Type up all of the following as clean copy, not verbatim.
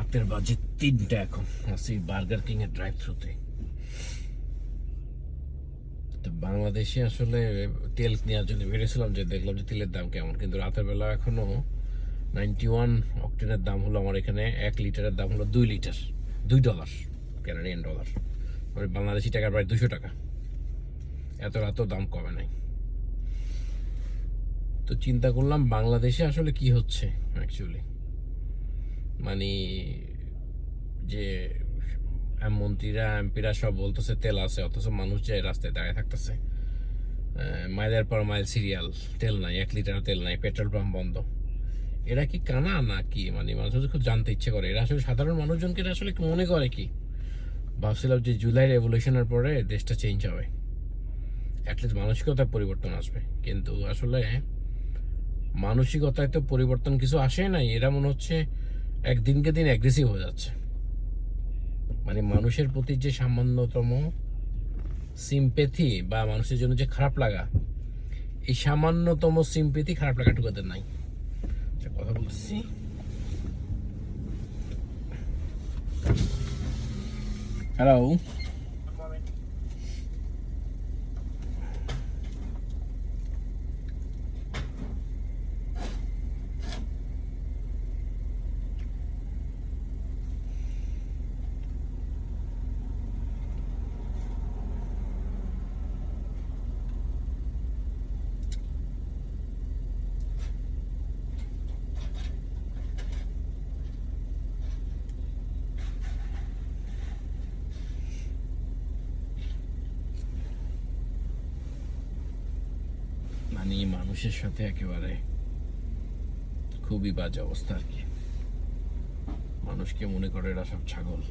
রাতের বাজে 3টা এখন আছি বার্গার কিং এর ড্রাইভ থ্রুতে। তো বাংলাদেশে আসলে তেল নেওয়ার জন্য বেরিয়েছিলাম, যে দেখলাম যে তেলের দাম কেমন, কিন্তু রাতের বেলা এখনো 91 অক্টেনের দাম হলো আমার এখানে 1 লিটারের দাম হলো 2 লিটার, $2 কানাডিয়ান ডলার, মানে বাংলাদেশি টাকা প্রায় 200 টাকা। এত রাতেও দাম কমে নাই। তো চিন্তা করলাম বাংলাদেশে আসলে কি হচ্ছে অ্যাকচুয়ালি, মানে যে মন্ত্রীরা এমপিরা সব বলতেছে তেল আছে, অথচ মানুষ যায় রাস্তায় দাঁড়িয়ে থাকতেছে, মাইলের পর মাইল সিরিয়াল, তেল নাই, 1 লিটার তেল নাই, পেট্রোল পাম্প বন্ধ। এরা কি কানা না কি? মানে মানুষ খুব জানতে ইচ্ছে করে এরা আসলে সাধারণ মানুষজনকে এরা আসলে মনে করে কি। ভাবছিলাম যে জুলাই রেভলিউশনের পরে দেশটা চেঞ্জ হবে, অ্যাটলিস্ট মানসিকতার পরিবর্তন আসবে, কিন্তু আসলে মানসিকতায় তো পরিবর্তন কিছু আসে নাই। এরা মনে হচ্ছে একদিনকে দিন অ্যাগ্রেসিভ হয়ে যাচ্ছে। মানে মানুষের প্রতি যে সামান্যতম সিম্পেথি বা মানুষের জন্য যে খারাপ লাগা, এই সামান্যতম সিম্পেথি খারাপ লাগাটুকু এদের নাই। কথা বলতেছি, হ্যালো। মানে মানুষের সাথে একেবারে খুবই বাজে অবস্থা আর কি। মানুষকে মনে করে এরা সব ছাগল,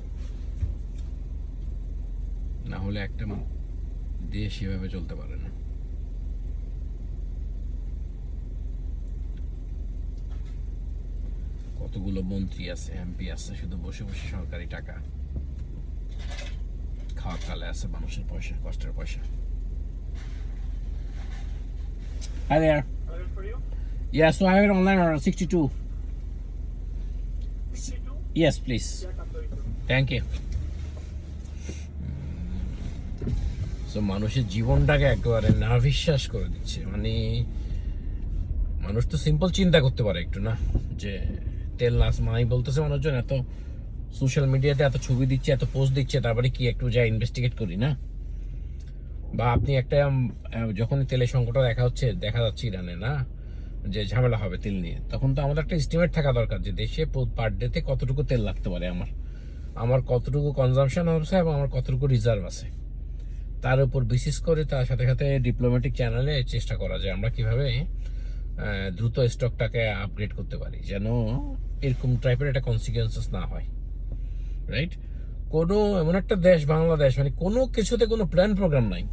না হলে একটা দেশ এভাবে চলতে পারে না। কতগুলো মন্ত্রী আছে, এমপি আছে, শুধু বসে বসে সরকারি টাকা খাওয়া কালে আছে মানুষের পয়সা, কষ্টের পয়সা। Hi there. For you? Yeah, so I have it online order 62. 62? Yes, please. Yeah, I'm going to. Thank you. So মানুষের জীবনটাকে একেবারে নাভিশ্বাস করে দিচ্ছে। মানে মানুষ তো সিম্পল চিন্তা করতে পারে একটু, না যে তেল নাচ মাই বলতেছে মানুষজন, এত সোশ্যাল মিডিয়াতে এত ছবি দিচ্ছে, এত পোস্ট দিচ্ছে, তারপরে কি একটু যা ইনভেস্টিগেট করি না? বা আপনি একটা যখন তেলের সংকট দেখা যাচ্ছে ইরানে, না যে ঝামেলা হবে তেল নিয়ে, তখন তো আমাদের একটা এস্টিমেট থাকা দরকার যে দেশে পার ডেতে কতটুকু তেল লাগতে পারে, আমার কতটুকু কনজাম্পশন আছে এবং আমার কতটুকু রিজার্ভ আছে। তার উপর বিশেষ করে তার সাথে সাথে ডিপ্লোম্যাটিক চ্যানেলে চেষ্টা করা যায় আমরা কিভাবে দ্রুত স্টকটাকে আপগ্রেড করতে পারি, যেন এরকম টাইপের একটা কনসিকুয়েন্সেস না হয়, রাইট? কোনো এমন একটা দেশ বাংলাদেশ, মানে কোনো কিছুতে কোনো প্ল্যান প্রোগ্রাম নাই,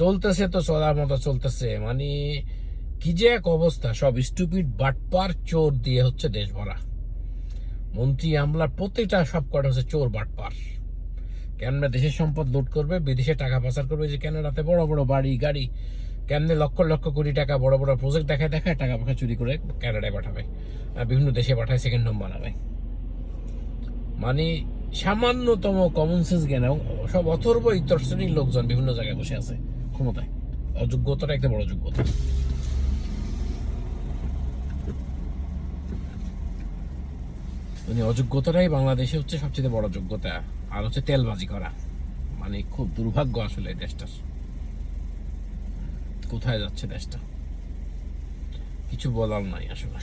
চলতেছে তো চলার মতো চলতেছে। মানে কি যে এক অবস্থা, সব স্টুপিড বাটপার চোর দিয়ে হচ্ছে দেশ ভরা। মন্ত্রী আমলার প্রতিটা সব কটা হচ্ছে চোর বাটপার। কেননা দেশের সম্পদ লুট করবে, বিদেশে টাকা পাচার করবে, যে কেন রাতে বড় বড় বাড়ি গাড়ি, কেমনে লক্ষ লক্ষ কোটি টাকা বড় বড় প্রজেক্ট দেখায় টাকা পয়সা চুরি করে ক্যানাডায় পাঠাবে, বিভিন্ন দেশে পাঠায়, সেকেন্ড হোম বানাবে। মানে সামান্যতম কমন সেন্স জ্ঞান, এবং সব অথর্ব ইতর শ্রেণীর লোকজন বিভিন্ন জায়গায় বসে আছে ক্ষমতায়। অযোগ্যতাটা একটা বড় যোগ্যতা। মানে অযোগ্যতাটাই বাংলাদেশে হচ্ছে সবচেয়ে বড় যোগ্যতা, আর হচ্ছে তেলবাজি করা। মানে খুব দুর্ভাগ্য আসলে দেশটার, কোথায় যাচ্ছে দেশটা কিছু বলার নাই আসলে।